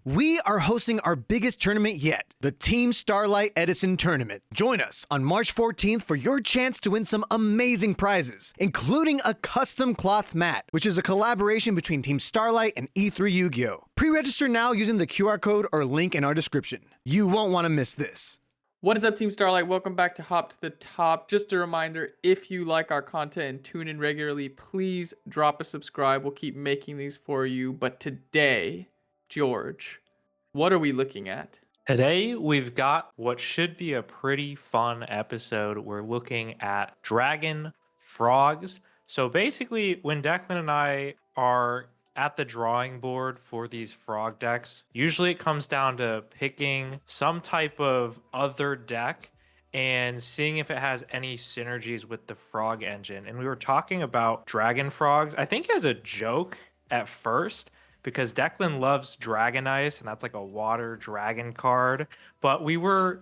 We are hosting our biggest tournament yet, the Team Starlight Edison Tournament. Join us on March 14th for your chance to win some amazing prizes, including a custom cloth mat, which is a collaboration between Team Starlight and E3 Yu-Gi-Oh! Pre-register now using the QR code or link in our description. You won't want to miss this. What is up, Team Starlight? Welcome back to Hop to the Top. Just a reminder, if you like our content and tune in regularly, please drop a subscribe. We'll keep making these for you. But today, George, what are we looking at? Today, we've got what should be a pretty fun episode. We're looking at Dragon Frogs. So basically, when Declan and I are at the drawing board for these frog decks, usually it comes down to picking some type of other deck and seeing if it has any synergies with the frog engine. And we were talking about Dragon Frogs, I think as a joke at first, because Declan loves Dragon Ice, and that's like a water dragon card. But we were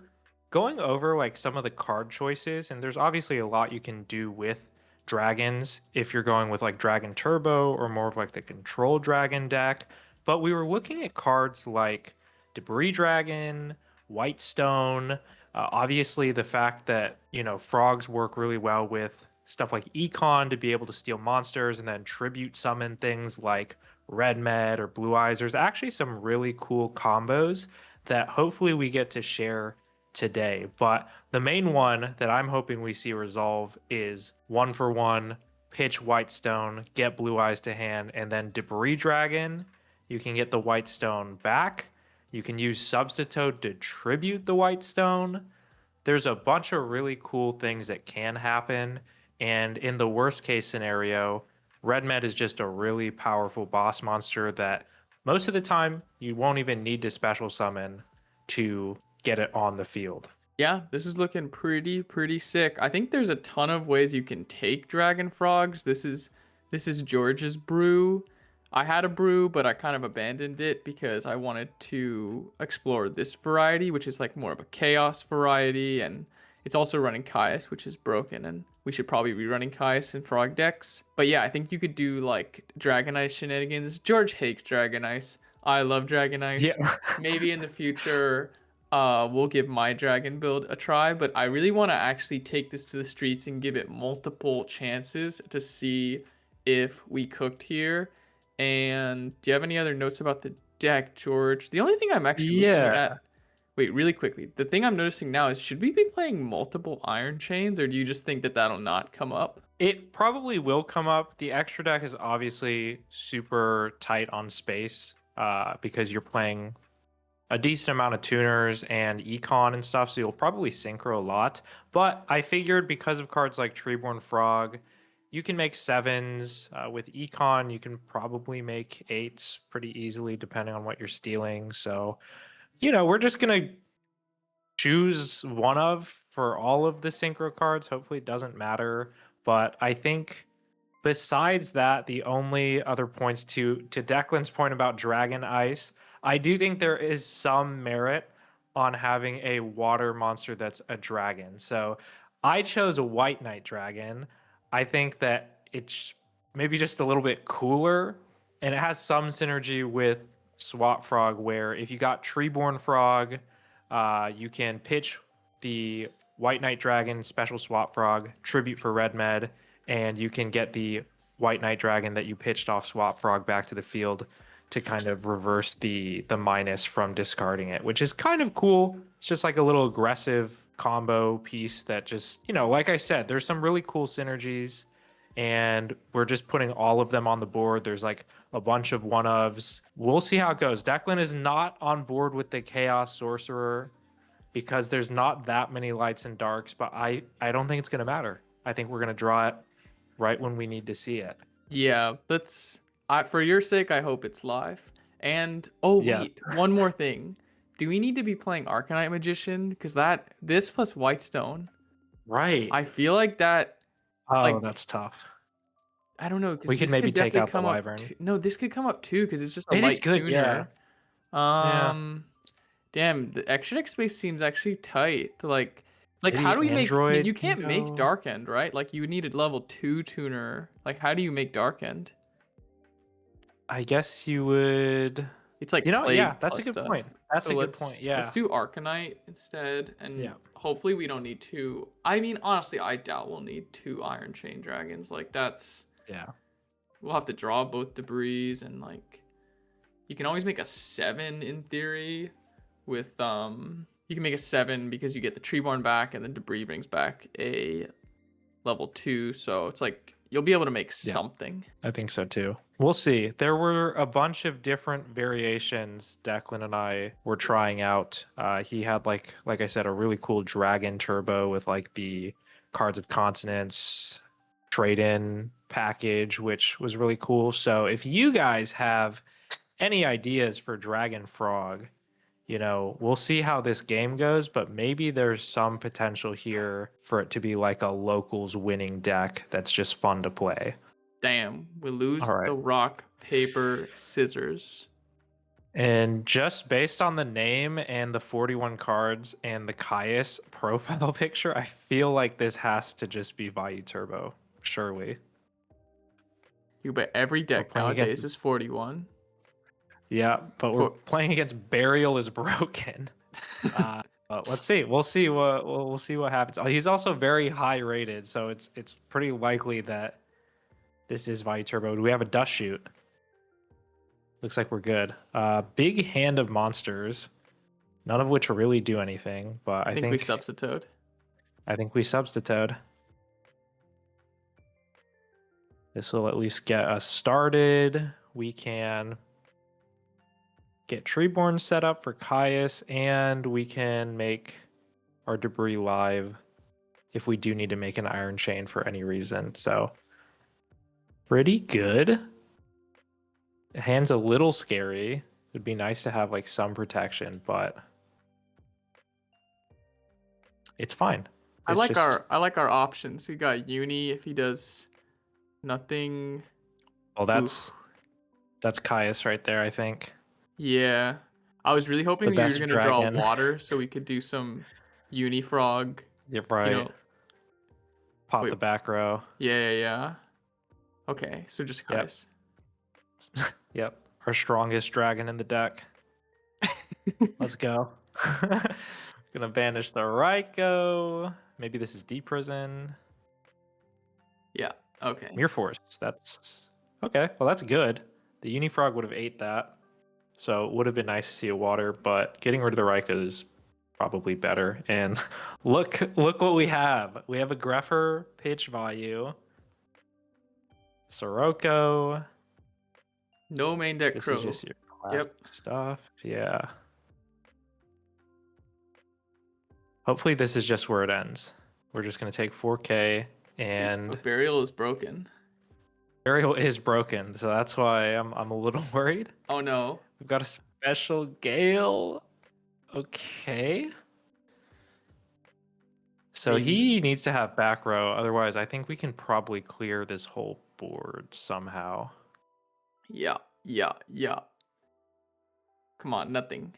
going over like some of the card choices, and there's obviously a lot you can do with dragons if you're going with like Dragon Turbo or more of like the control dragon deck. But we were looking at cards like Debris Dragon, Whitestone, obviously the fact that, frogs work really well with stuff like Econ to be able to steal monsters and then tribute summon things like Red Med or Blue Eyes. There's actually some really cool combos that hopefully we get to share today. But the main one that I'm hoping we see resolve is 1-for-1, pitch Whitestone, get Blue Eyes to hand, and then Debris Dragon. You can get the Whitestone back. You can use Substitute to tribute the Whitestone. There's a bunch of really cool things that can happen. And in the worst case scenario, Red Med is just a really powerful boss monster that most of the time you won't even need to special summon to get it on the field. Yeah, this is looking pretty sick. I think there's a ton of ways you can take Dragon Frogs. This is George's brew. I had a brew, but I kind of abandoned it because I wanted to explore this variety, which is like more of a chaos variety, and it's also running Caius, which is broken, and we should probably be running Caius in frog decks. But yeah, I think you could do like Dragon Ice shenanigans. George hates Dragon Ice. I love Dragon Ice. Yeah. Maybe in the future we'll give my dragon build a try, but I really want to actually take this to the streets and give it multiple chances to see if we cooked here. And do you have any other notes about the deck, George? The only thing I'm actually looking at... Wait, really quickly. The thing I'm noticing now is, should we be playing multiple Iron Chains, or do you just think that that'll not come up? It probably will come up. The extra deck is obviously super tight on space because you're playing a decent amount of tuners and econ and stuff, so you'll probably synchro a lot. But I figured because of cards like Treeborn Frog, you can make 7s. With econ, you can probably make 8s pretty easily depending on what you're stealing. So, we're just going to choose one of for all of the synchro cards. Hopefully it doesn't matter. But I think besides that, the only other points to Declan's point about Dragon Ice, I do think there is some merit on having a water monster that's a dragon. So I chose a White Knight Dragon. I think that it's maybe just a little bit cooler, and it has some synergy with Swap Frog, where if you got Treeborn Frog, you can pitch the White Knight Dragon special Swap Frog, tribute for Red Med, and you can get the White Knight Dragon that you pitched off Swap Frog back to the field to kind of reverse the minus from discarding it, which is kind of cool. It's just like a little aggressive combo piece that just, like I said, there's some really cool synergies, and we're just putting all of them on the board. There's like a bunch of one-ofs. We'll see how it goes. Declan is not on board with the Chaos Sorcerer because there's not that many lights and darks, but I don't think it's going to matter. I think we're going to draw it right when we need to see it. Yeah, for your sake, I hope it's live. And wait, one more thing. Do we need to be playing Arcanite Magician? Because this plus Whitestone. Right. I feel like that. Oh, that's tough. I don't know. We could maybe take out the Wyvern. No, this could come up too because it's just a It light is good, tuner. Yeah. Damn, the extra deck space seems actually tight. Like Maybe how do we Android make? You can't can make go. Dark End, right? Like you need a level 2 tuner. Like how do you make Dark End? I guess you would. It's like You know, yeah, plague that's a plus good stuff. point. That's So a good point. let's Yeah. do Arcanite instead, and Yeah. hopefully we don't need two. I mean, honestly, I doubt we'll need two Iron Chain Dragons. Like that's Yeah. we'll have to draw both debris, and like you can always make a 7 in theory with you can make a 7 because you get the Treeborn back and then debris brings back a level 2, so it's like you'll be able to make Yeah. something. I think so too. We'll see. There were a bunch of different variations Declan and I were trying out. He had like I said, a really cool dragon turbo with like the cards of consonants trade-in package, which was really cool. So if you guys have any ideas for Dragon Frog, you know, we'll see how this game goes, but maybe there's some potential here for it to be like a locals winning deck that's just fun to play. Damn, we lose All right. the rock, paper, scissors. And just based on the name and the 41 cards and the Caius profile picture, I feel like this has to just be Vayu Turbo, surely. You bet every deck playing nowadays against- is 41. Yeah, but we're For- playing against Burial is Broken. But let's see. We'll see what happens. He's also very high rated, so it's pretty likely that this is Vayu Turbo. Do we have a dust shoot? Looks like we're good. Big hand of monsters, none of which really do anything, but I think we substitute. I think we substitute. This will at least get us started. We can get Treeborn set up for Caius, and we can make our debris live if we do need to make an Iron Chain for any reason. So pretty good. The hand's a little scary. It'd be nice to have like some protection, but it's fine. I It's like just- our options. We got Uni if he does nothing. Well, that's Caius right there, I think. Yeah. I was really hoping The you were best gonna draw dragon. water so we could do some Uni Frog. You're right. You know, Pop wait. the back row. Yeah. Okay, so just Yep. Caius. Yep. Our strongest dragon in the deck. Let's go. Gonna banish the Raikou. Maybe this is Deep Prison. Yeah. Okay. Mirror Force. That's okay. Well, that's good. The Unifrog would have ate that. So it would have been nice to see a water, but getting rid of the Raikou is probably better. And look what we have. We have a Greffer pitch value. Sirocco. No main deck This Crow. is just your classic stuff. Yeah. Hopefully this is just where it ends. We're just going to take 4K and But Burial is broken. Burial is broken. So that's why I'm a little worried. Oh no. We've got a special Gale. Okay. So he needs to have back row. Otherwise, I think we can probably clear this whole board somehow. Yeah. Come on, nothing.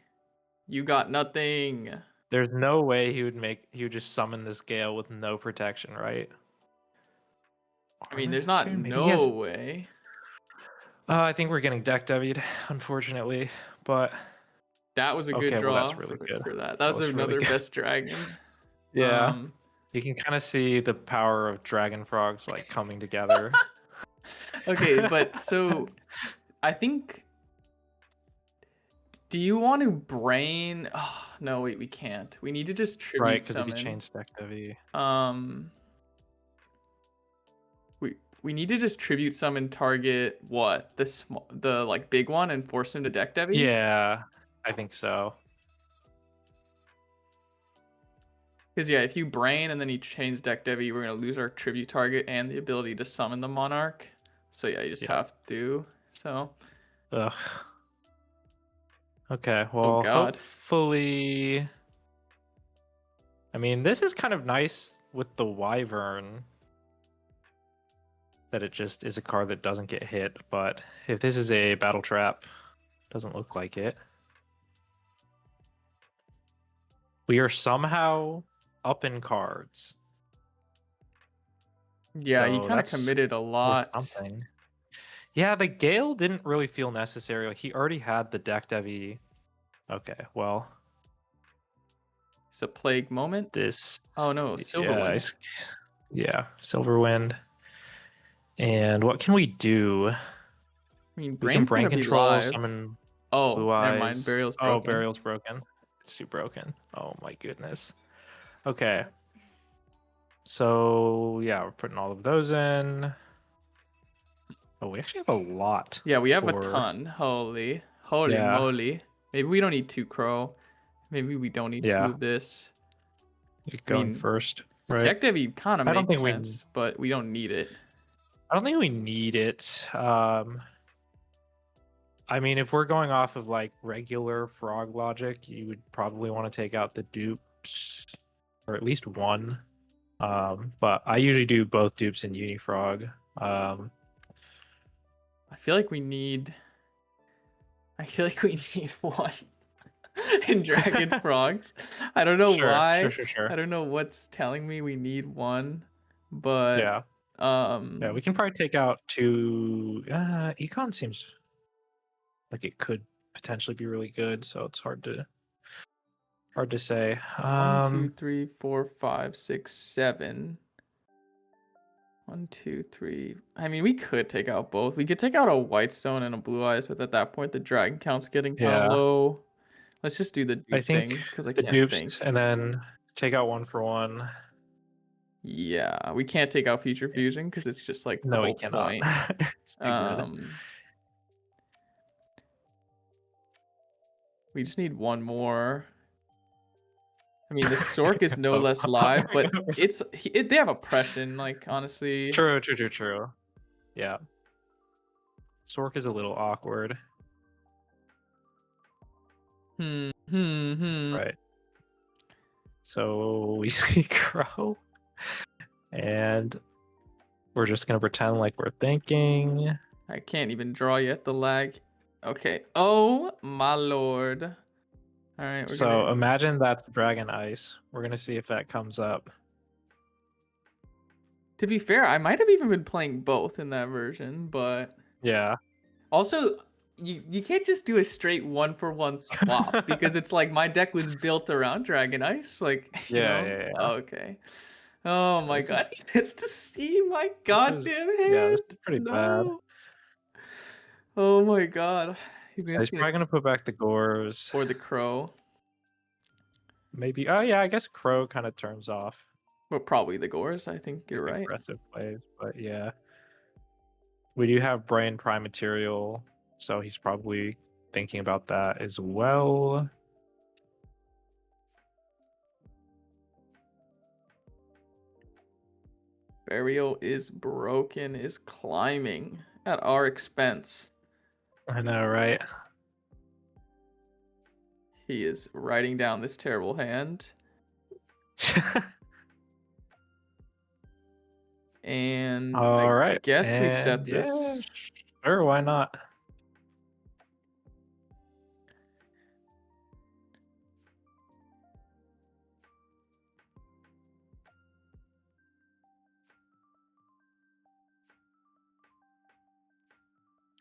You got nothing. There's no way he would just summon this Gale with no protection, right? I mean, there's not no way. I think we're getting deck W'd, unfortunately. But that was a good draw. Well, that's really good. For that. That was another really best dragon. Yeah. You can kind of see the power of Dragon Frogs like coming together. Okay, but so I think. Do you want to brain? Oh, no, wait, we can't. We need to just tribute Right, because summon. if you chain stack W. We need to just tribute summon target what the like big one and force him to deck Debbie. Yeah, I think so. Because yeah, if you brain and then he chains deck Debbie, we're gonna lose our tribute target and the ability to summon the monarch. So yeah, you just have to. So. Ugh. Okay, well, hopefully. I mean, this is kind of nice with the Wyvern. That it just is a card that doesn't get hit, but if this is a battle trap, doesn't look like it. We are somehow up in cards. Yeah, So you kind of committed a lot. Something. Yeah, the Gale didn't really feel necessary. Like he already had the deck Devi. Okay, well, It's a plague moment. this Oh no, yeah, Silverwind. yeah, Silverwind. And what can we do? I mean, We can Brain's brain gonna be control, live. summon Oh, Blue never mind. Eyes. Burial's Oh, broken. Burial's broken. It's too broken. Oh my goodness. Okay. So yeah, we're putting all of those in. Oh, we actually have a lot. Yeah, we have a for... ton. Holy Yeah. moly. Maybe we don't need 2 Crow. Maybe we don't need 2 Yeah. of this. You're I going mean, first, right? Deck Devi kind of I don't makes think we. sense, but we don't need it. I don't think we need it. I mean, if we're going off of like regular frog logic, you would probably want to take out the dupes, or at least one. But I usually do both dupes and Unifrog. I feel like we need one in Dragon Frogs. I don't know why. Sure. I don't know what's telling me we need one, but Yeah, yeah, we can probably take out 2. Econ seems like it could potentially be really good, so it's hard to say. 1, 2, 3, 4, 5, 6, 7. 1, 2, 3. I mean, we could take out both. We could take out a Whitestone and a Blue Eyes, but at that point, the Dragon count's getting kind of Yeah, low. Let's just do the I dupe think thing because I the can't dupes, think. and then take out 1 for 1. Yeah, we can't take out Future Fusion because it's just like the No, we whole cannot. point. It's too good. We just need one more. I mean, the Sork is no Oh, less there live, we but go. they have oppression. Like honestly, True. Yeah, Stork is a little awkward, right? So we see Crow, and we're just gonna pretend like we're thinking. I can't even draw yet. The lag. Okay. Oh my lord. All right. So imagine that's Dragon Ice. We're gonna see if that comes up. To be fair, I might have even been playing both in that version, but Yeah. also you can't just do a straight 1-for-1 swap because it's like my deck was built around Dragon Ice. Like Yeah. Okay. Oh my This god, is- he gets to see my goddamn Yeah, hand. this is pretty bad. No. Oh my god. So he's probably gonna put back the Gores. Or the Crow. Maybe. Oh yeah, I guess Crow kind of turns off But probably the Gores. I think you're right. aggressive plays, but yeah. We do have Brain Prime Material, so he's probably thinking about that as well. Burial is broken, is climbing at our expense. I know, right? He is writing down this terrible hand. And All right. I guess we set this. Yeah, sure, why not?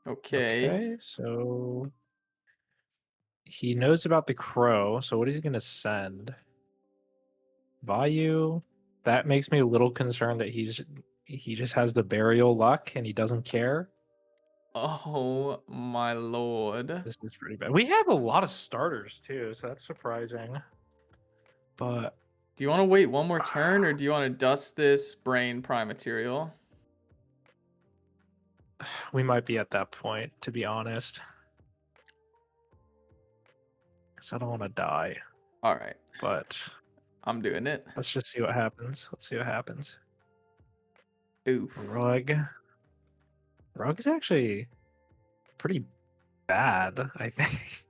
Okay. So he knows about the Crow, so what is he gonna send? Vayu? That makes me a little concerned that he just has the burial luck and he doesn't care. Oh my lord. This is pretty bad. We have a lot of starters too, so that's surprising. But Do you want to wait one more turn or do you want to dust this Brain Prime Material? we might be at that point, to be honest. Because I don't want to die. All right. But I'm doing it. let's just see what happens. Oof. Rug is actually pretty bad, I think.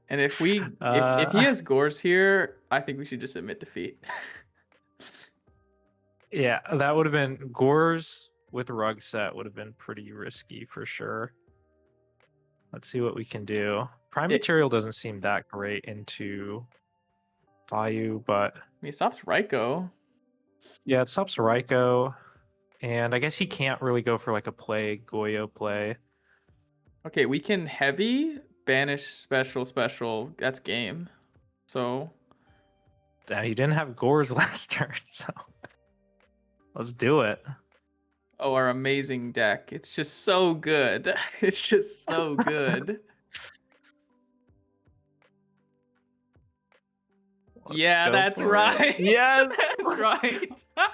And if if he has Gores here, I think we should just admit defeat. Yeah, that would have been Gores with Rug set would have been pretty risky for sure. Let's see what we can do. Prime Material doesn't seem that great into Vayu, but I mean, it stops Raikou. yeah, it stops Raikou. And I guess he can't really go for like a play, Goyo play. Okay, we can heavy, banish, special. That's game. So, Damn, you didn't have Gores last turn, so let's do it. oh, our amazing deck. It's just so good. It's just so good. Let's Yeah, go that's for it. right. Yes. That's right. But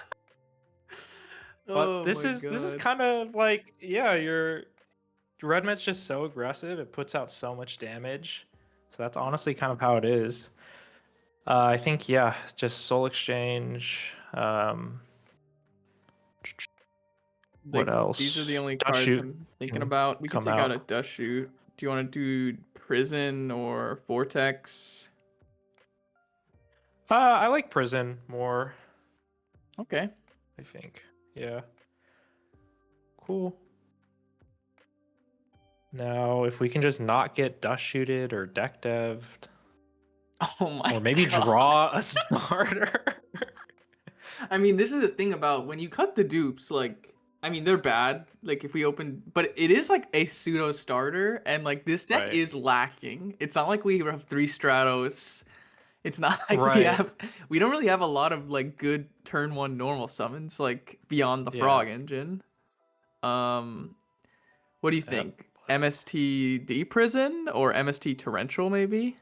Oh this my is god. kind of like, yeah, your Red Mid's just so aggressive. It puts out so much damage. So that's honestly kind of how it is. I think, yeah, just Soul Exchange. What These are the else? only Dust cards Shoot I'm thinking can about. We could come take out a out. Dust Shoot. Do you want to do Prison or Vortex? I like Prison more, Okay. I think. Yeah. Cool. Now, if we can just not get Dust Shooted or Deck Dev'd, Oh my or maybe god. draw a starter. I mean, this is the thing about when you cut the dupes, like, I mean, they're bad. Like, if we open, but it is like a pseudo starter, and like this deck Right. is lacking. It's not like we have 3 Stratos. It's not like Right. we don't really have a lot of like good turn one normal summons, like beyond the Yeah. Frog engine. Um, what do you Yep. think? MST D Prison or MST Torrential, maybe?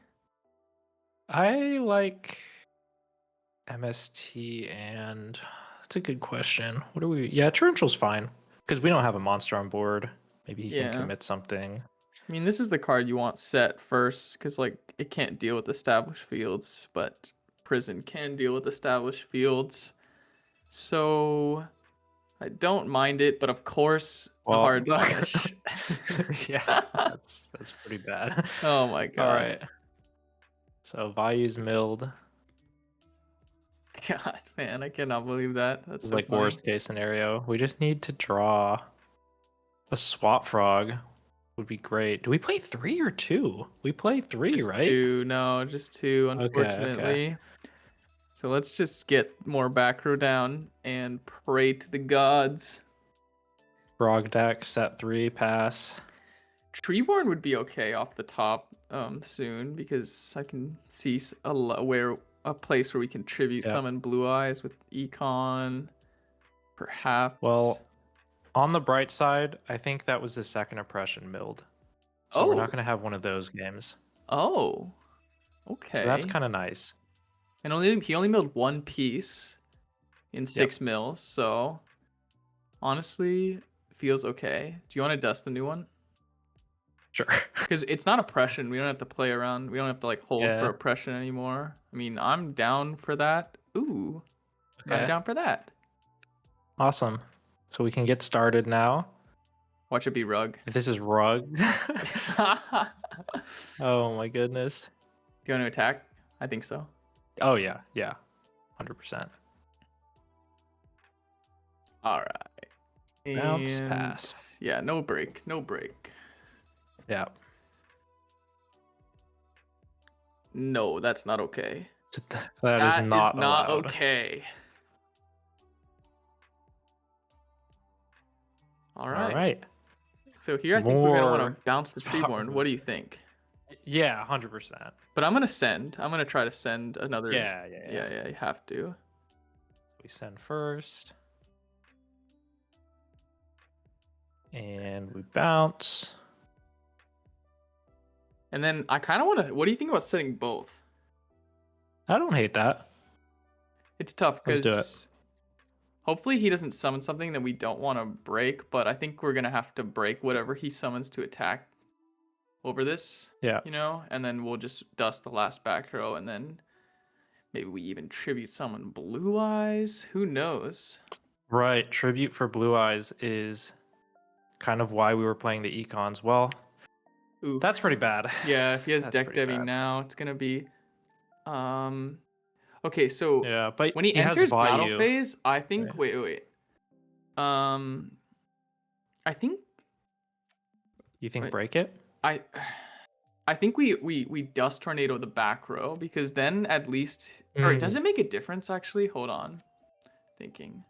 I like MST and that's a good question. What do we? Yeah, Torrential's fine because we don't have a monster on board. Maybe he can Yeah. commit something. I mean, this is the card you want set first, because like it can't deal with established fields, but Prison can deal with established fields. So I don't mind it, but of course the Well, hard punish. yeah, that's pretty bad. Oh my All god. right. So Value's milled. God, man, I cannot believe that. This That's is so like funny. worst case scenario. We just need to draw a swap frog. Would be great. Do we play 3 or 2? We play 3, Just right? two, no, just two, Okay. unfortunately. So let's just get more back row down and pray to the gods. Frog deck, set 3, pass. Treeborn would be okay off the top soon because I can see where a place where we can tribute Yeah. summon Blue Eyes with Econ, perhaps. Well, on the bright side, I think that was the second oppression milled. So we're not going to have one of those games. Oh, So that's okay. kind of nice. And he only milled one piece in 6 mills, so honestly feels okay. Do you want to dust the new one? Sure. Because it's not oppression. We don't have to play around. We don't have to like hold for Yeah. oppression anymore. I mean, I'm down for that. Ooh, I'm Okay. down for that. Awesome. So we can get started now. Watch it be rug. If this is rug. Do Oh my goodness. you want to attack? I think so. Oh yeah, yeah. 100%. All right. Bounce, And pass. yeah, no break. No break. Yeah. No, that's not okay. That is not not allowed. okay. All right. All right. So here I think we're gonna want to More bounce the spot Treeborn. What do you think? Yeah, 100%. But I'm gonna send. I'm gonna try to send another. Yeah. Yeah. You have to. We send first. And we bounce. And then I kind of want to. What do you think about setting both? I don't hate that. It's tough Let's do it. because hopefully he doesn't summon something that we don't want to break. But I think we're gonna have to break whatever he summons to attack over this. Yeah. You know, and then we'll just dust the last back row, and then maybe we even tribute summon Blue Eyes. Who knows? Right. Tribute for Blue Eyes is kind of why we were playing the econs. Well, Ooh. that's pretty bad. Yeah, if he has That's deck pretty deving bad. now, it's gonna be okay, so Yeah, but when he has enters battle value. phase, I think Right. wait. I think You think wait, break it? I think we dust tornado the back row because then at least or does it make a difference actually? Hold on. Thinking.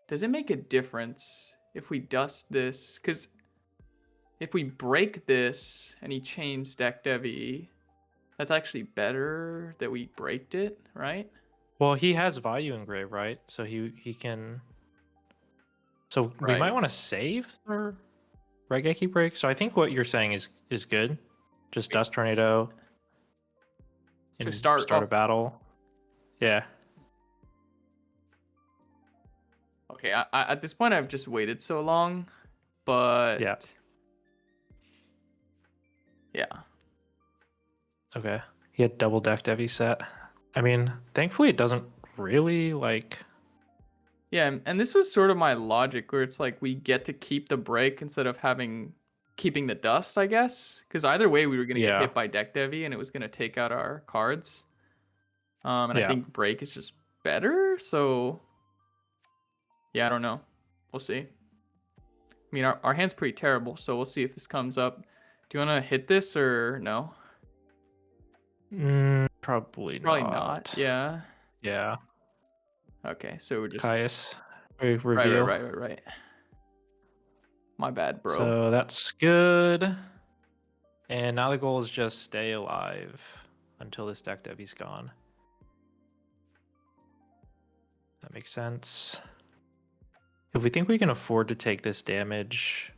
Does it make a difference if we dust this? Because if we break this and he chains deck Devi, that's actually better that we breaked it, right? Well, he has value engrave, right? So he can. So we might Right. want to save our Regeki break. So I think what you're saying is good. Just Dust Tornado So and start start a off. battle. Yeah. Okay, I at this point I've just waited so long, but Yeah. yeah. Okay. He had double deck Devi set. I mean, thankfully it doesn't really like. Yeah, and this was sort of my logic where it's like we get to keep the break instead of keeping the dust, I guess. Because either way we were gonna get Yeah. hit by deck Devi and it was gonna take out our cards. And I Yeah. think break is just better, so yeah, I don't know. We'll see. I mean our hand's pretty terrible, so we'll see if this comes up. Do you wanna hit this or no? Probably Probably not. not. Yeah. Yeah. Okay, so we're just Caius right, reveal. right. My bad, bro. So that's good. And now the goal is just stay alive until this deck Devi's gone. That makes sense. If we think we can afford to take this damage,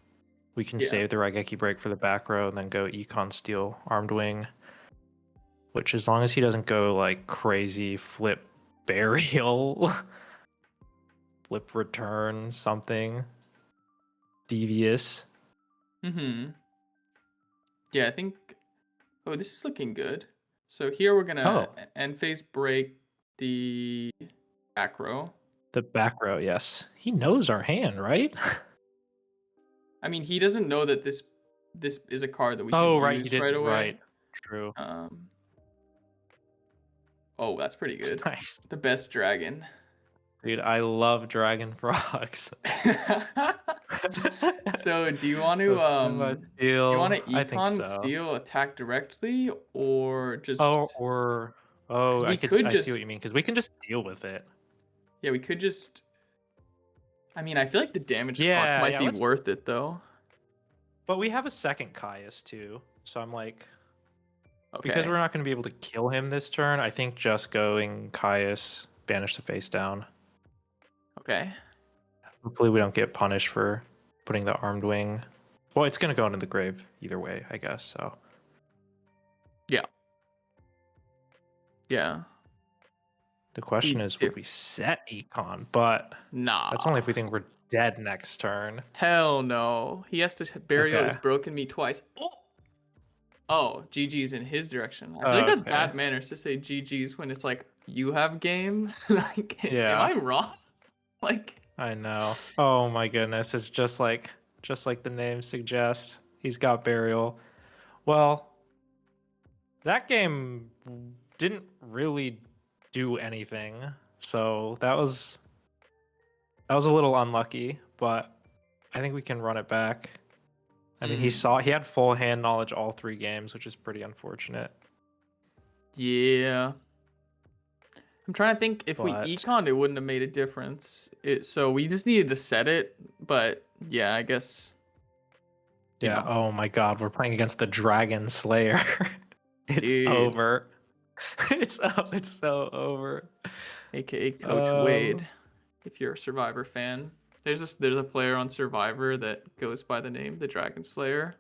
we can Yeah. save the Raigeki break for the back row and then go Econ Steel Armed Wing. Which, as long as he doesn't go like crazy flip burial, flip return, something devious. Mm-hmm. Yeah, I think. Oh, this is looking good. So here we're gonna end phase break the back row. The back row, yes. He knows our hand, right? I mean, he doesn't know that this is a card that we can Right, use he didn't. right away. Right, true. Oh, that's pretty good. Nice, The best dragon. dude. I love Dragon Frogs. So, do you want to So Cinema do Steel, you want to I think econ so. steal attack directly or just? I see what you mean, because we can just deal with it. Yeah, we could just. I mean, I feel like the damage clock might be worth it though. But we have a second Caius too, so I'm like, Okay. because we're not going to be able to kill him this turn, I think just going Caius, banish the face down. Okay. Hopefully we don't get punished for putting the Armed Wing. Well, it's going to go into the grave either way, I guess, so. Yeah. Yeah. The question is, would we set Econ? But nah. That's only if we think we're dead next turn. Hell no. He has to burial has broken me twice. Oh, GG's in his direction. I feel like that's bad manners to say GG's when it's like you have game. Like, am I wrong? Like, I know. Oh my goodness, it's just like the name suggests. He's got burial. Well, that game didn't really do anything, so that was a little unlucky, but I think we can run it back. I mean, he had full hand knowledge all 3 games, which is pretty unfortunate. Yeah. I'm trying to think if we econ, it wouldn't have made a difference. So we just needed to set it, but yeah, I guess. Yeah. Oh my God, we're playing against the Dragon Slayer. It's over. It's so over. AKA Coach Wade, if you're a Survivor fan. There's a player on Survivor that goes by the name the Dragon Slayer.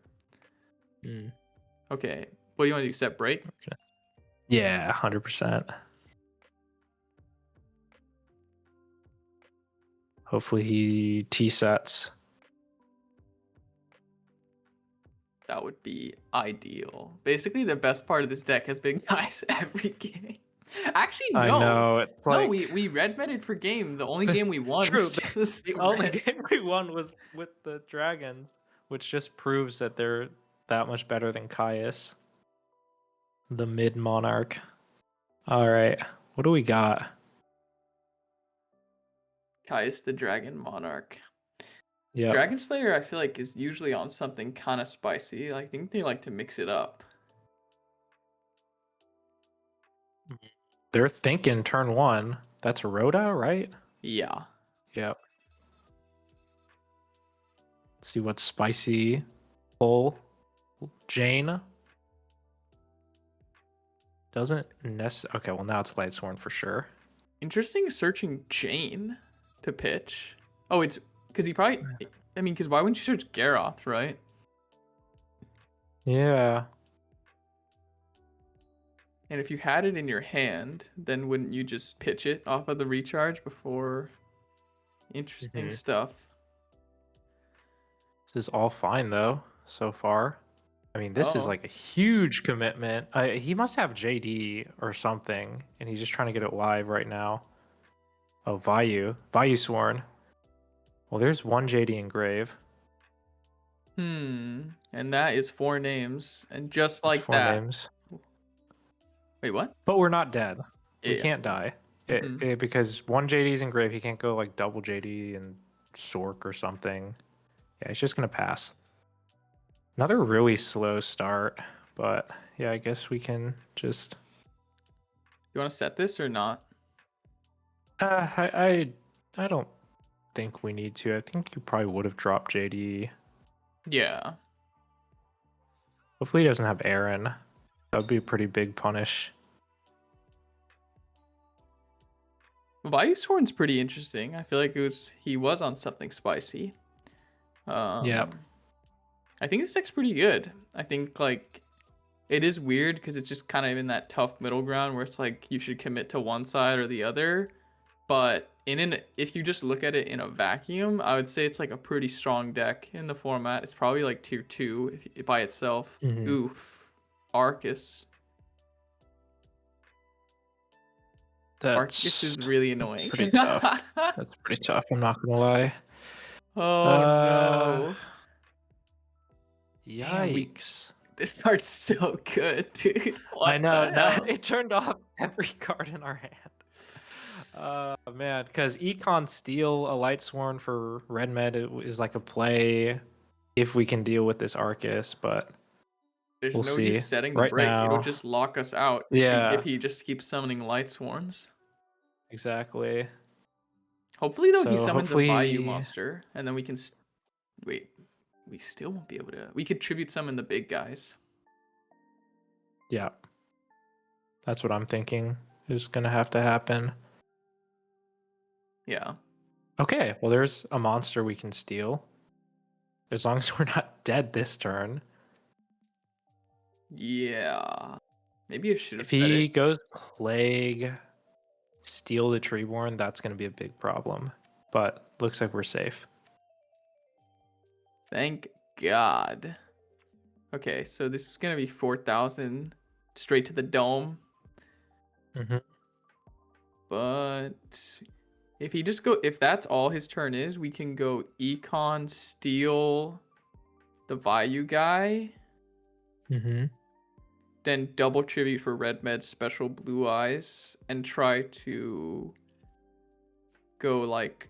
Okay, what do you want to do? Set break? Yeah, 100%. Hopefully he T-sets. That would be ideal. Basically, the best part of this deck has been guys every game. Actually, no. I know. It's like... No, we red vetted for game. The only game we won was the only game we won was with the Dragons, which just proves that they're that much better than Caius, the mid monarch. All right, what do we got? Caius the Dragon Monarch. Yeah. Dragon Slayer, I feel like, is usually on something kind of spicy. I think they like to mix it up. They're thinking turn 1. That's Rhoda, right? Yeah. Yep. Let's see what's spicy. pull Jane. Doesn't necessarily. Okay, well now it's Lightsworn for sure. Interesting searching Jane to pitch. Oh, it's because he probably. I mean, because why wouldn't you search Garroth, right? Yeah. And if you had it in your hand, then wouldn't you just pitch it off of the recharge before? Interesting Mhm. stuff. This is all fine though so far. I mean, this is Oh, like a huge commitment. He must have JD or something, and he's just trying to get it live right now. Oh, Vayu Sworn. Well, there's one JD engraved. and that is 4 names, and just That's like 4 that. names. Wait, what? But we're not dead. We Yeah. can't die. Mhm. Because one JD is engraved. He can't go like double JD and Sork or something. Yeah, he's just gonna pass. Another really slow start, but yeah, I guess we can just. You want to set this or not? I don't think we need to. I think you probably would have dropped JD. Yeah. Hopefully he doesn't have Aaron. That would be a pretty big punish. Vayu Sworn's pretty interesting. I feel like he was on something spicy. Yep. I think this deck's pretty good. I think like it is weird because it's just kind of in that tough middle ground where it's like you should commit to one side or the other. But if you just look at it in a vacuum, I would say it's like a pretty strong deck in the format. It's probably like tier 2 if by itself. Mhm. Oof. Arcus. Arcus That's is really annoying. pretty tough. That's pretty tough. I'm not gonna lie. Oh no. Damn, Yikes. this part's so good, dude. What I know. the Now hell? it turned off every card in our hand. Man, because Econ steal a Lightsworn for Red Med is like a play if we can deal with this Arcus, but There's we'll no see. use setting the Right break. It'll now, just lock us out yeah, if he just keeps summoning Lightsworns. exactly. Hopefully, though, he So summons a Vayu hopefully, monster, and then we can wait. We still won't be able to. We could tribute summon the big guys. yeah, that's what I'm thinking is gonna have to happen. Yeah. Okay, well, there's a monster we can steal. As long as we're not dead this turn. Yeah. Maybe I should have If said he it. goes Plague, steal the Treeborn, that's going to be a big problem. But looks like we're safe. Thank God. Okay, so this is gonna be 4,000 straight to the dome. Mm-hmm. But if that's all his turn is, we can go Econ, steal the Vayu guy, Mm-hmm. then double tribute for Red Med's special blue eyes, and try to go like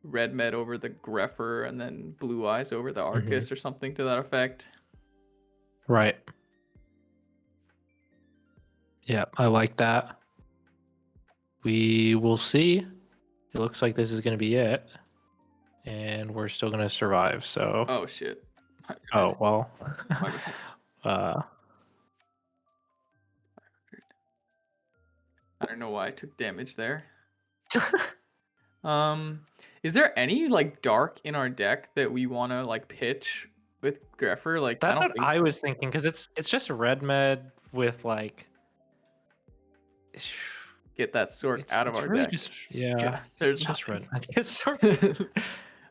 Red Med over the Greffer and then blue eyes over the Arcus or something to that effect. Right. Yeah, I like that. We will see. It looks like this is going to be it. And we're still going to survive, so... Oh shit. My bad. Oh, well. My bad. I don't know why I took damage there. Is there any like dark in our deck that we want to like pitch with Greffer? Like I That's don't what think I so. was thinking, because it's just Red Med with, like... Get that Sork out of it's our really deck. just... Yeah, Yeah, there's it's just Red nothing. Med. It's sort of...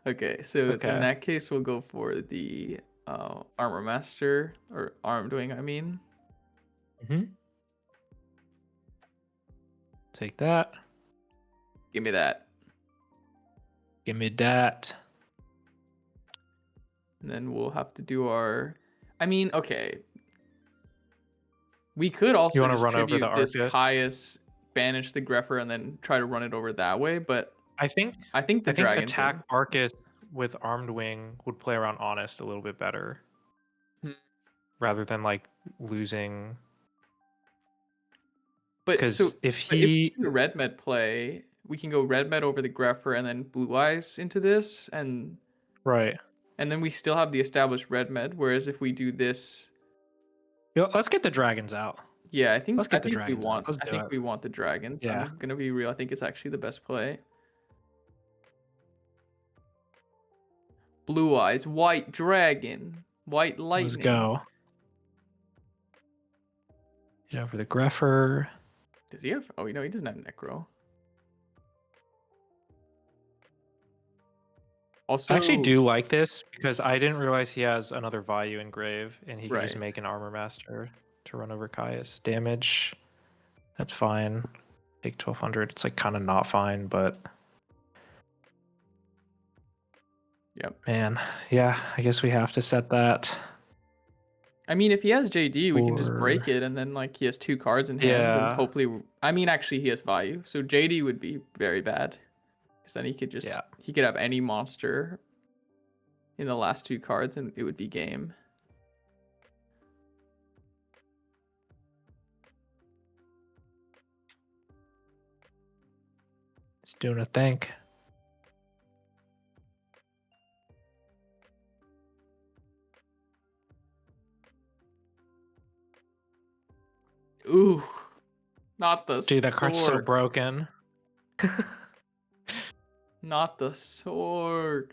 Okay, so Okay. in that case, we'll go for the Armor Master, or Armed Wing, I mean. Mm-hmm. Take that. Give me that. Give me that. And then we'll have to do our... I mean, okay. We could also wanna just run over tribute the this Arcus? Caius, banish the Greffer, and then try to run it over that way, but I think I think the dragon attack thing... Arcus with Armed Wing would play around Honest a little bit better. Hmm. Rather than like losing. But Because so if if he we do Red Med play, we can go Red Med over the Greffer and then Blue Eyes into this, and right. And then we still have the established red med, whereas if we do this, Let's get the dragons out. yeah, Let's get the dragons out. Let's I do think it. we want the dragons. Yeah. I'm gonna be real. I think it's actually the best play. Blue eyes, white dragon, white lightning. Let's go. You know, for the Greffer. Does he have? Oh, he doesn't have Necro. Also, I actually do like this because I didn't realize he has another Vayu engrave, and he can just Right. make an Armor Master to run over Caius. Damage, that's fine. Take 1200. It's like kind of not fine, but Yep. man, yeah, I guess we have to set that. I mean, if he has JD, we can just Or- break it, and then like he has 2 cards in hand, and Yeah. hopefully, I mean, actually, he has Vayu, so JD would be very bad, because then he could just Yeah. he could have any monster in the last 2 cards, and it would be game. It's doing a thing. Ooh, not the Dude, that card's so Sork. broken. Not the Sork.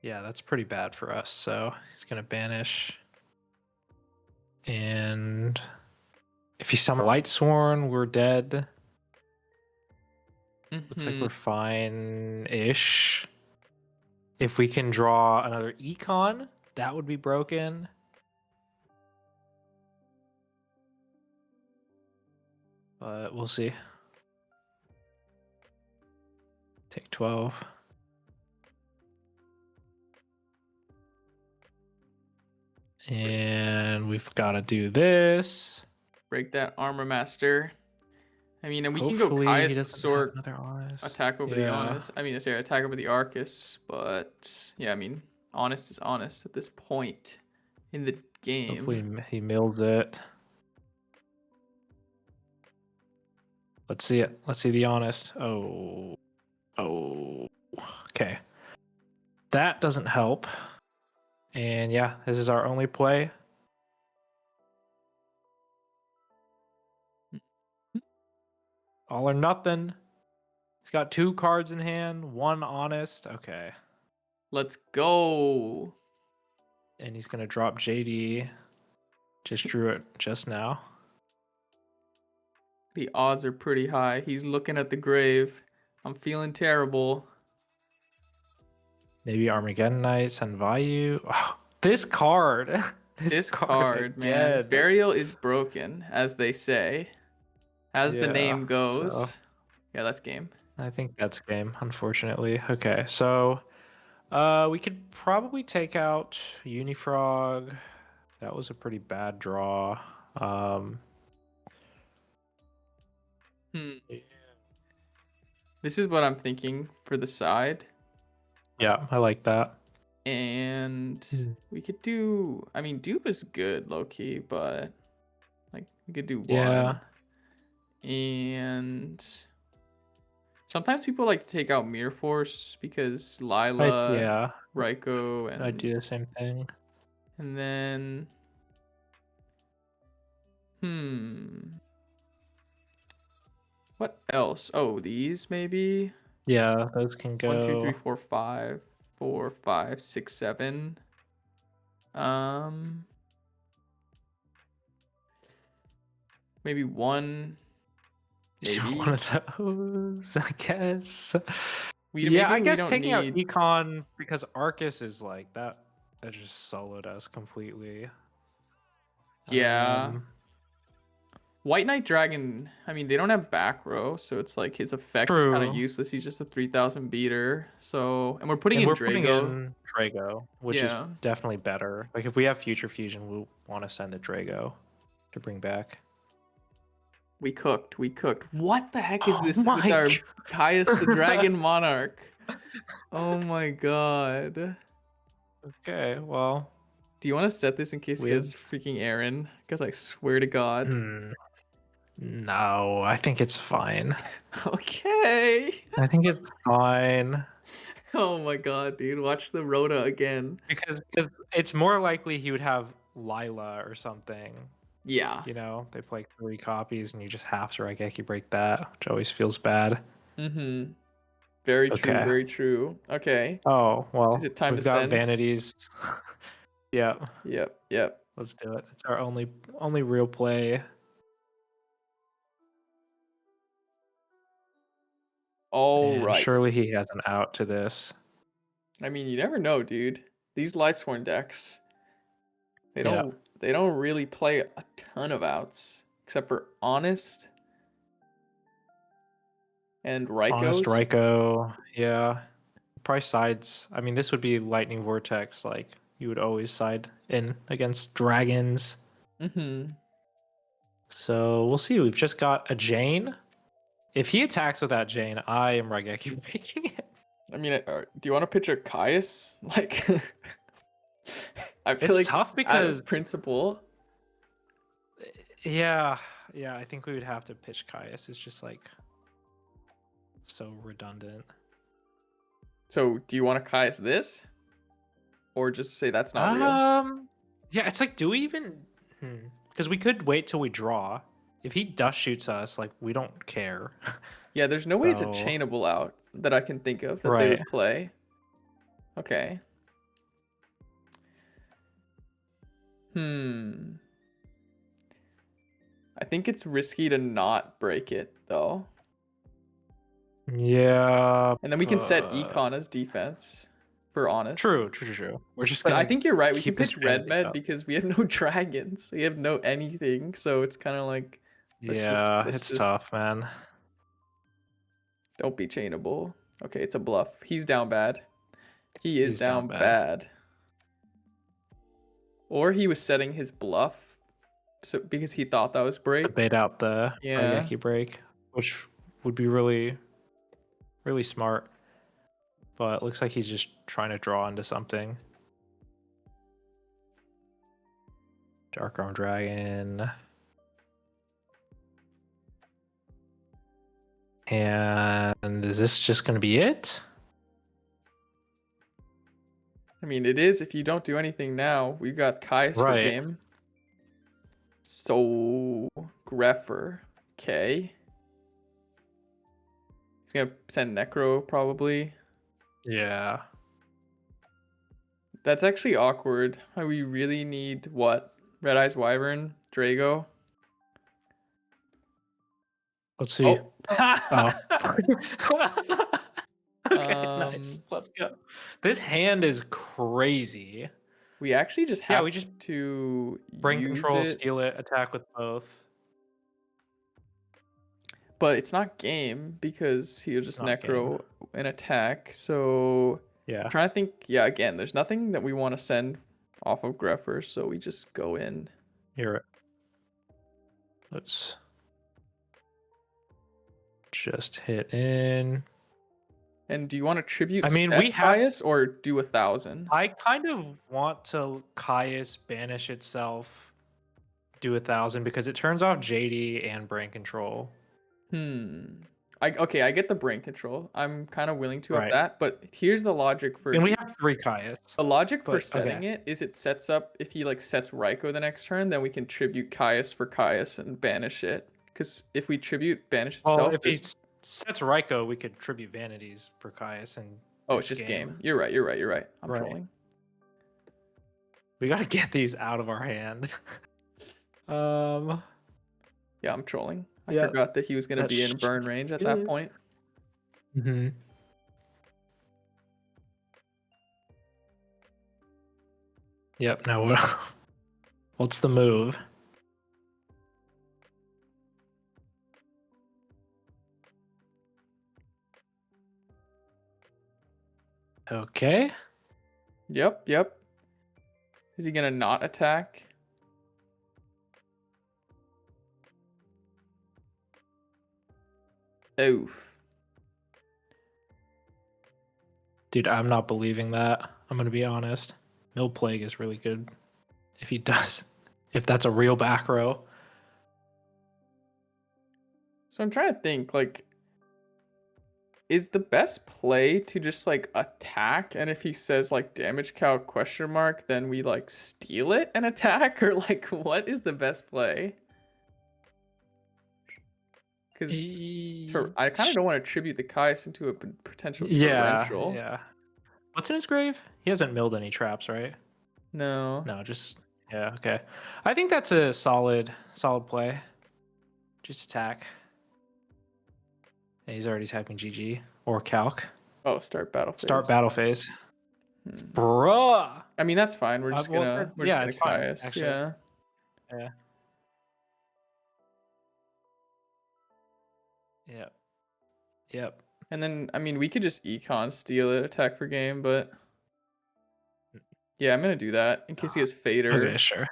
Yeah, that's pretty bad for us. So he's gonna banish. And if he summons Lightsworn, we're dead. Looks like Mhm. we're fine-ish. If we can draw another Econ, that would be broken. But we'll see. Take 12. And we've got to do this. Break that Armor Master. I mean, and we can go Hopefully Caius he the doesn't have Sork, another Honest. attack over the Yeah. Honest. I mean, sorry, attack over the Arcus, but yeah, I mean, Honest is Honest at this point in the game. Hopefully he mills it. Let's see it. Let's see the Honest. Oh. Okay. That doesn't help. And yeah, this is our only play. All or nothing. He's got 2 cards in hand, 1 Honest. Okay. Let's go. And he's going to drop JD. Just drew it just now. The odds are pretty high. He's looking at the grave. I'm feeling terrible. Maybe Armageddon Knights and Vayu. Oh, this card. This card, man. again. Burial is broken, as they say. As the Yeah, name goes. so- Yeah, that's game. I think that's game, unfortunately. Okay, so we could probably take out Unifrog. That was a pretty bad draw. This is what I'm thinking for the side. Yeah, I like that. And we could do, I mean, dupe is good, low key, but like we could do one. Yeah. And sometimes people like to take out Mirror Force because Lila, Yeah, Raiko, and I do the same thing. And then, what else? Oh, these maybe. Yeah, those can go. 1, 2, 3, 4, 5, 4, 5, 6, 7. Maybe one. Is Maybe. one of those, I guess. Maybe I we guess don't taking out need- Econ because Arcus is like that. That just soloed us completely. Yeah. Um, White Knight Dragon, I mean, they don't have back row, so it's like his effect is kind of True. useless. He's just a 3,000 beater. So, and we're putting and in we're Drago. putting in Drago, which Yeah. is definitely better. Like if we have Future Fusion, we'll want to send the Drago to bring back. We cooked. What the heck is Oh this with my our God. Caius the Dragon Monarch? Oh my god. Okay, well. Do you want to set this in case he We- has freaking Aaron? Because I swear to God. No, I think it's fine. Okay. I think it's fine. Oh my god, dude. Watch the Rhoda again. Because it's more likely he would have Lila or something. Yeah. You know, they play 3 copies and you just have to Raigeki break that, which always feels bad. Mm-hmm. Very true, Okay. very true. Okay. Oh, Is well, it time to we've got send? vanities. Yeah, Yep, yep. let's do it. It's our only real play. All And right. surely he has an out to this. I mean, you never know, dude. These Lightsworn decks, they Yeah. don't really play a ton of outs, except for Honest and Honest Raikou. Raikou. Yeah. Probably sides. I mean, this would be Lightning Vortex. Like, you would always side in against dragons. Mm-hmm. So we'll see. We've just got a Jane. If he attacks with that Jane, I am Raigeki breaking it. I mean, do you want to pitch a Caius? Like, I feel It's like tough out because, of principle. yeah, I think we would have to pitch Caius. It's just like so redundant. So, do you want to Caius this, or just say that's not real? Yeah, it's like, do we even? Because we could wait till we draw. If he dust shoots us, like we don't care. Yeah, there's no way it's a So, chainable out that I can think of that they right. would play. Okay. Hmm. I think it's risky to not break it though. Yeah. And then we can set Econ as defense for Honest. True. We're just But I gonna think you're right. We can keep this pitch Red vanity Med up. because we have no dragons. We have no anything. So it's kind of like Yeah, let's it's just tough, man. don't be chainable. Okay, it's a bluff. He's down bad. He is He's down down bad. bad. Or he was setting his bluff so because he thought that was To break. bait out the Yeah. Raigeki break, which would be really, really smart. But it looks like he's just trying to draw into something. Dark Arm Dragon. And is this just going to be it? I mean, it is if you don't do anything now. We've got Caius for Right. game. So, Greffer. Okay. He's going to send Necro, probably. Yeah. That's actually awkward. We really need what? Red Eyes Wyvern? Drago? Let's see. Oh. Okay, nice. Let's go. This hand is crazy. We actually just have we just to bring use control, it, steal it, attack with both. but it's not game because he'll It's just not Necro game. and attack. So Yeah. I'm trying to think. Yeah, again, there's nothing that we want to send off of Greffer, so we just go in. You're right. Let's just hit in. And do you want to tribute I mean, set we have- Caius or do 1,000? I kind of want to Caius banish itself, do 1,000 because it turns off JD and brain control. Okay, I get the brain control. I'm kind of willing to have Right. that, but here's the logic for And we have 3 Caius. the logic for but, setting okay. it is it sets up if he like sets Raikou the next turn, then we can tribute Caius for Caius and banish it. Because if we tribute banish Well, itself, if he sets Raikou, we could tribute Vanities for Caius and it's just game. You're right. I'm Right. trolling. We gotta get these out of our hand. Yeah, I'm trolling. I Yeah, forgot that he was gonna that be in burn range at that is- point. Mm-hmm. Yep. Now what? What's the move? Okay. Yep. Is he gonna not attack? Oof. Dude, I'm not believing that. I'm gonna be honest. Mill Plague is really good. If he does, if that's a real back row. So I'm trying to think, like, Is the best play to just like attack, and if he says like damage calc question mark, then we like steal it and attack, or like what is the best play? Because I kind of don't want to tribute the Kais into a potential Yeah, torrential. yeah. What's in his grave? He hasn't milled any traps, right? No. No, just yeah, okay. I think that's a solid play. Just attack. Yeah, he's already typing GG or calc. Oh, start battle phase. Start battle phase. Bruh. I mean, that's fine. We're just Well, gonna yeah, it's fine, Caius. actually. Yeah. Yeah. Yep. Yep. And then I mean we could just econ steal it, attack for game, but yeah, I'm gonna do that in case he has fader. Okay, sure.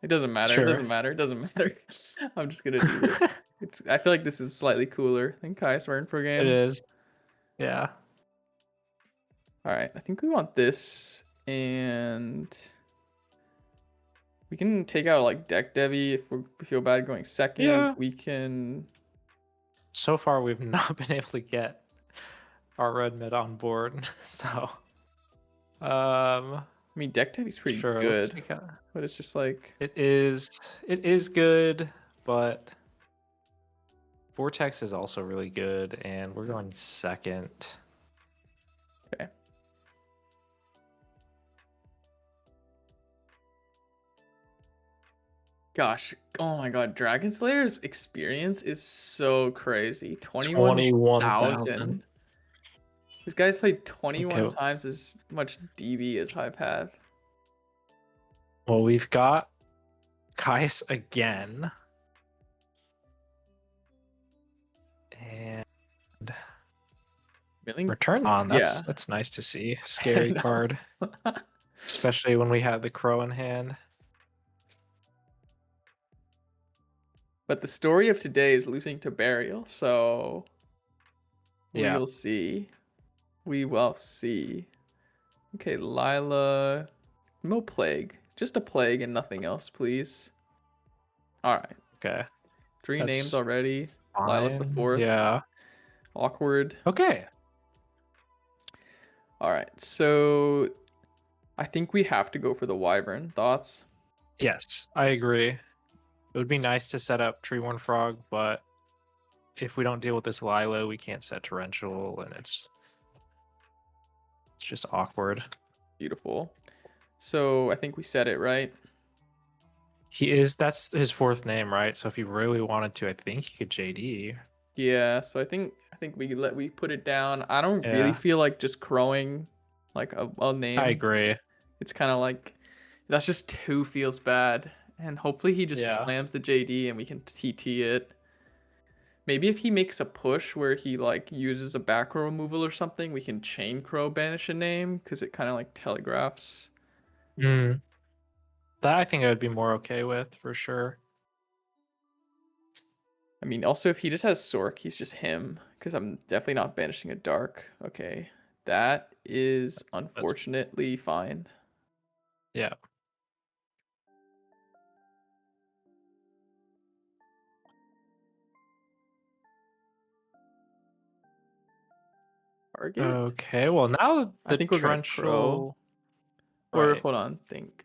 It doesn't matter. Sure. It doesn't matter. It doesn't matter. I'm just gonna do this. I feel like this is slightly cooler than Kai's Wern per game. It is. Yeah. All right, I think we want this, and we can take out like deck Devi if we feel bad going second. Yeah. We can. So far, we've not been able to get our red mid on board. So, I mean, deck Devi's pretty sure. good, but it's just like it is good, but Vortex is also really good, and we're going second. okay. Gosh, oh my god, Dragon Slayer's experience is so crazy. 21,000. This guy's played 21 times as much DB as I've had. Well, we've got Caius again. And return on. That's nice to see. Scary card. Especially when we have the crow in hand. But the story of today is losing to Burial, so yeah. we'll see. We will see. Okay, Lila. No plague. Just a plague and nothing else, please. Alright. Okay. 3 names already. Fine. Lila's the 4th. Yeah. Awkward. Okay. Alright, so I think we have to go for the Wyvern. Thoughts? Yes, I agree. It would be nice to set up Treeworn Frog, but if we don't deal with this Lilo, we can't set Torrential, and it's just awkward. Beautiful. So I think we said it right. That's his 4th name, right? So if he really wanted to, I think he could JD. Yeah, so I think we put it down. I don't really feel like just crowing like a name. I agree. It's kind of like that's just too feels bad. And hopefully he just slams the JD and we can TT it. Maybe if he makes a push where he like uses a back row removal or something, we can chain crow banish a name because it kind of like telegraphs. That I think I would be more okay with for sure. I mean, also if he just has Sork, he's just him because I'm definitely not banishing a dark. Okay, that is unfortunately fine. Yeah. Target? Okay, well now I think we're gonna crow. Or hold on, think.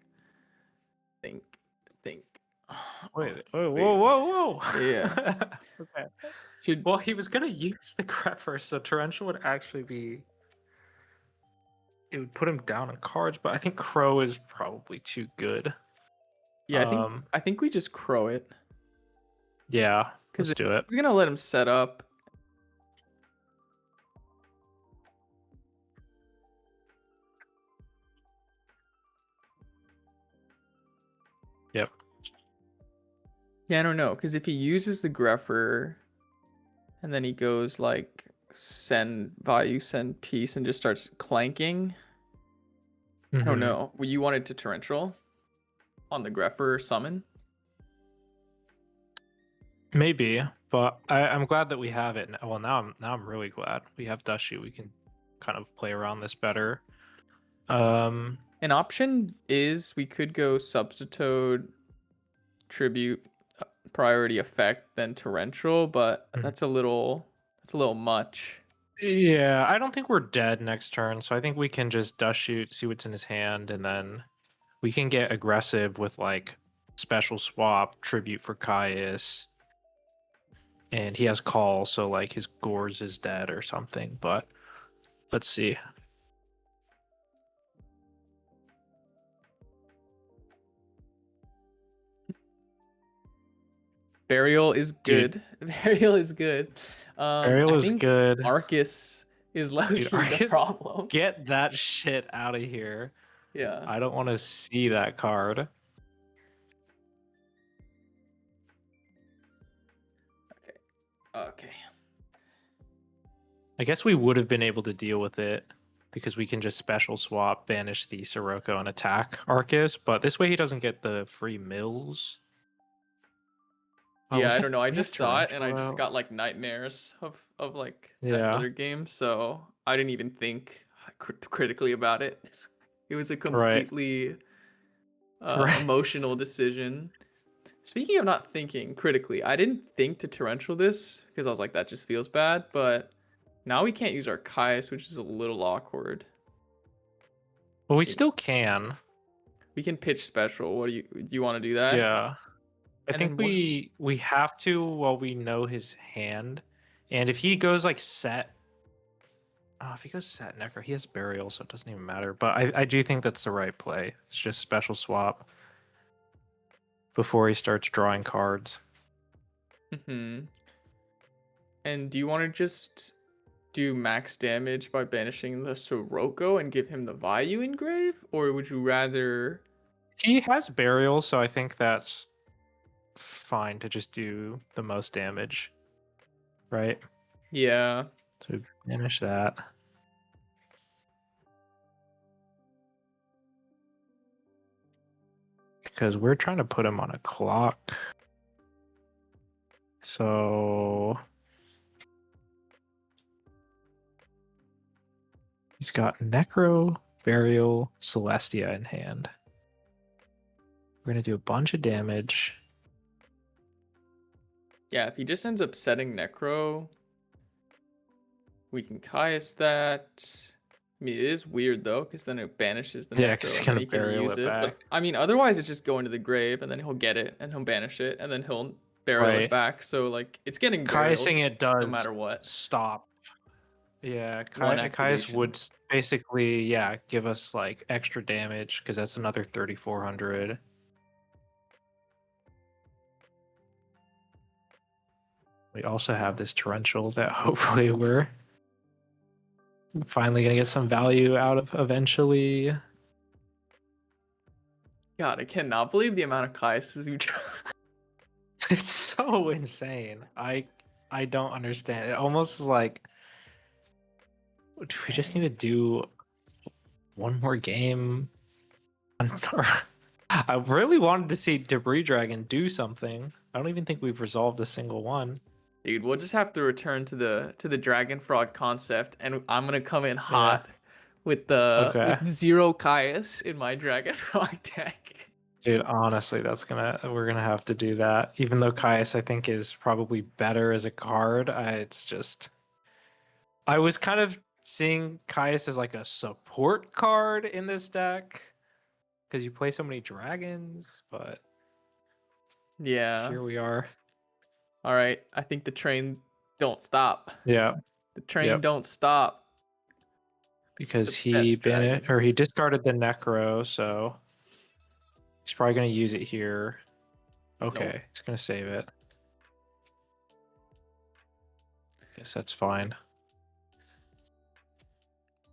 Wait, whoa. Yeah. Okay. Well, he was gonna use the Grepher, so Torrential would actually be. It would put him down on cards, but I think Crow is probably too good. Yeah, I think we just crow it. Yeah, let's do it. He's gonna let him set up. Yep. Yeah, I don't know, because if he uses the Grepher, and then he goes like send value, send peace, and just starts clanking. I don't know. Well, you wanted to torrential on the Grepher summon? Maybe, but I'm glad that we have it. Well, now I'm really glad we have Dushy. We can kind of play around this better. An option is we could go substitute, tribute, priority effect, then torrential, but that's a little much. Yeah, I don't think we're dead next turn, so I think we can just dust shoot, see what's in his hand, and then we can get aggressive with like special swap, tribute for Caius, and he has call, so like his Gores is dead or something. But let's see. Burial is Dude, good. Burial is good. Ariel I is think good. Arcus is Dude, low-key the Arcus, problem. get that shit out of here. Yeah. I don't want to see that card. Okay. Okay. I guess we would have been able to deal with it because we can just special swap, banish the Sirocco, and attack Arcus, but this way he doesn't get the free mills. Oh, Yeah, I don't know. I we have just saw it and I Tarantula just out. got like nightmares of like that Yeah, other game, so I didn't even think critically about it. It was a right, completely right. emotional decision. Speaking of not thinking critically, I didn't think to torrential this because I was like, that just feels bad. But now we can't use our Caius, which is a little awkward. Well, we You- still can. We can pitch special. What do you want to do that? Yeah. I And think then what? we have to while we know his hand. And if he goes like set, oh, if he goes set Necro, he has burial, so it doesn't even matter. But I do think that's the right play. It's just special swap before he starts drawing cards. Hmm. And do you want to just do max damage by banishing the Sirocco and give him the Vayu engrave, or would you rather? He has burial, so I think that's fine to just do the most damage, right? Yeah. So banish that. Because we're trying to put him on a clock. So he's got Necro, Burial, Celestia in hand. We're going to do a bunch of damage. Yeah, if he just ends up setting Necro, we can Caius that. I mean, it is weird though, because then it banishes the Yeah, because Necro he's and then going he to can Burial use it it. But back. I mean, otherwise it's just going to the grave and then he'll get it and he'll banish it and then he'll burial it Right. back. So like it's getting burialed Kaising it no does matter what. stop. Yeah, One Caius activation. would basically, yeah, give us like extra damage because that's another 3,400. We also have this torrential that hopefully we're finally going to get some value out of eventually. God, I cannot believe the amount of Caiuses we've drawn. It's so insane. I don't understand. It almost is like, do we just need to do one more game? I really wanted to see Debris Dragon do something. I don't even think we've resolved a single one. Dude, we'll just have to return to the Dragon Frog concept, and I'm gonna come in hot with Okay. zero Caius in my Dragon Frog deck. Dude, honestly, we're gonna have to do that. Even though Caius, I think, is probably better as a card. It's just I was kind of seeing Caius as like a support card in this deck because you play so many dragons, but Yeah. here we are. All right. I think the train don't stop. Yeah, The train Yep. don't stop. because The he best dragon. he discarded the Necro, so he's probably gonna use it here. Okay, Nope. he's gonna save it. Guess that's fine.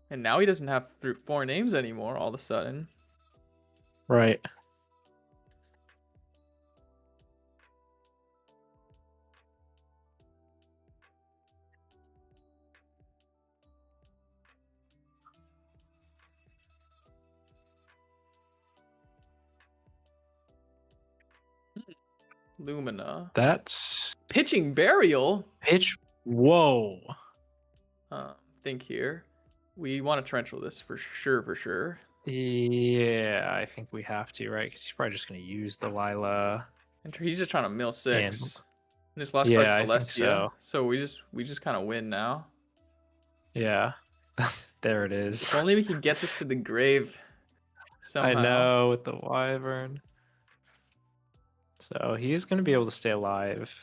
And now he doesn't have 4 names anymore all of a sudden. Right. Lumina. That's Pitching Burial. pitch. Whoa. Think here. We want to torrential this for sure, for sure. Yeah, I think we have to, right? Because he's probably just going to use the Lila. And he's just trying to mill 6. And And this last yeah, card's I think Celestia. so. So we just kind of win now. Yeah. There it If is. only we could get this to the grave I somehow. know, with the wyvern. So he's going to be able to stay alive.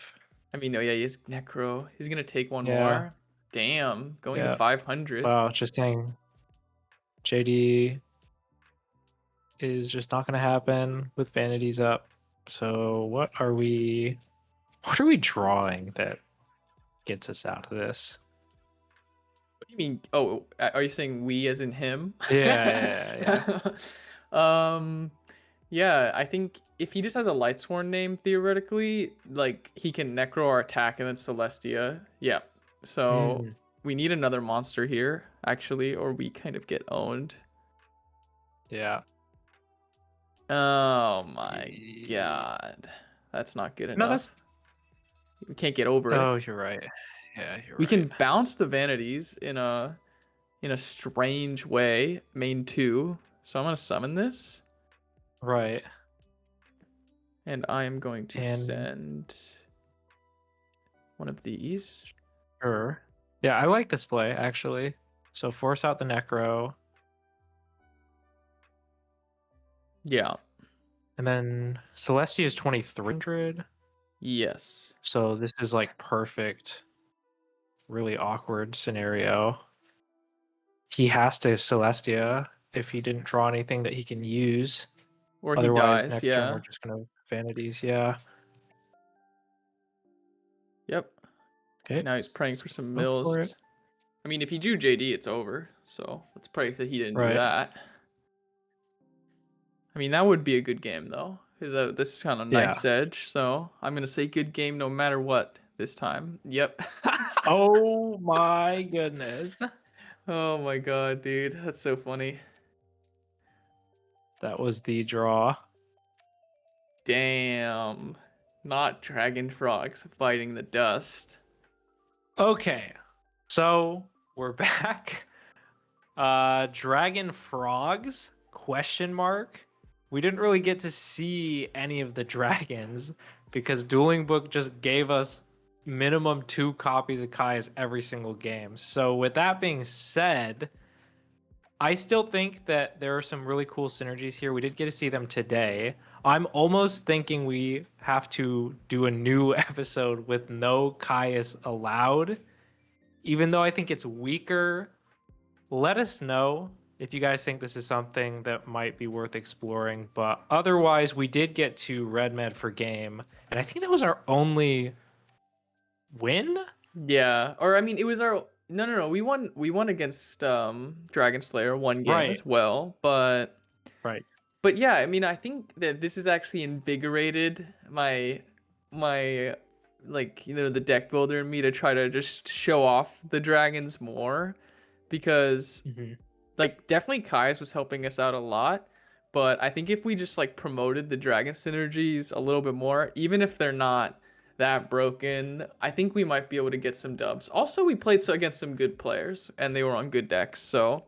I mean, no, yeah, he's Necro. He's gonna take one Yeah. more. Damn, going to Yeah. 500. Wow, just saying. JD is just not going to happen with vanities up. So what are we drawing that gets us out of this? What do you mean? Oh, are you saying we as in him? Yeah. Um, yeah, I think if he just has a Lightsworn name, theoretically, like he can Necro or attack and then Celestia. Yeah. So Mm, we need another monster here, actually, or we kind of get owned. yeah. Oh my god. That's not good No, that's. enough. We can't get over it. Oh, you're right. Yeah, you're We right. can bounce the vanities in a strange way, main 2. So I'm going to summon this. Right. And I am going to And send one of these. sure. Yeah, I like this play actually. So force out the Necro, Yeah. and then Celestia is 2300. Yes. So this is like perfect, really awkward scenario. He has to Celestia if he didn't draw anything that he can use. Or he Otherwise, dies. next turn Yeah. we're just gonna vanities. Yeah. Yep. Okay. Now he's praying for some Go for it. mills. I mean, if he drew JD, it's over. So let's pray that he didn't do Right. that. I mean, that would be a good game, though. Because this is kind of Yeah. knife's edge. So I'm going to say good game no matter what this time. Yep. Oh my goodness. Oh my god, dude. That's so funny. That was the draw. Damn. Not dragon frogs fighting the dust. Okay. So we're back. Dragon frogs? Question mark. We didn't really get to see any of the dragons because Dueling Book just gave us minimum 2 copies of Kai's every single game. So with that being said, I still think that there are some really cool synergies here. We did get to see them today. I'm almost thinking we have to do a new episode with no Caius allowed, even though I think it's weaker. Let us know if you guys think this is something that might be worth exploring. But otherwise, we did get to Red Med for game, and I think that was our only win. Yeah. Or I mean it was our no. We won against Dragon Slayer one game Right. as well. Right. But yeah, I mean I think that this has actually invigorated my like, the deck builder in me to try to just show off the dragons more. Because Mm-hmm. like definitely Kai's was helping us out a lot, but I think if we just like promoted the dragon synergies a little bit more, even if they're not that broken, I think we might be able to get some dubs. Also, we played against some good players and they were on good decks, so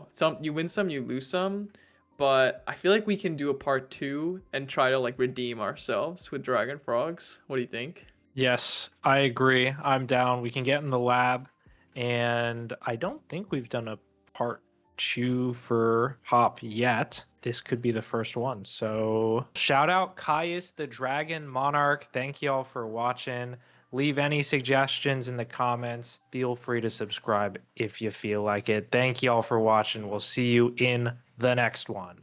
some you win some, you lose some, but I feel like we can do a part 2 and try to like redeem ourselves with dragon frogs. What do you think? Yes, I agree. I'm down. We can get in the lab. And I don't think we've done a part 2 for Hop yet. This could be the first one. So shout out Caius the Dragon Monarch. Thank you all for watching. Leave any suggestions in the comments. Feel free to subscribe if you feel like it. Thank you all for watching. We'll see you in the next one.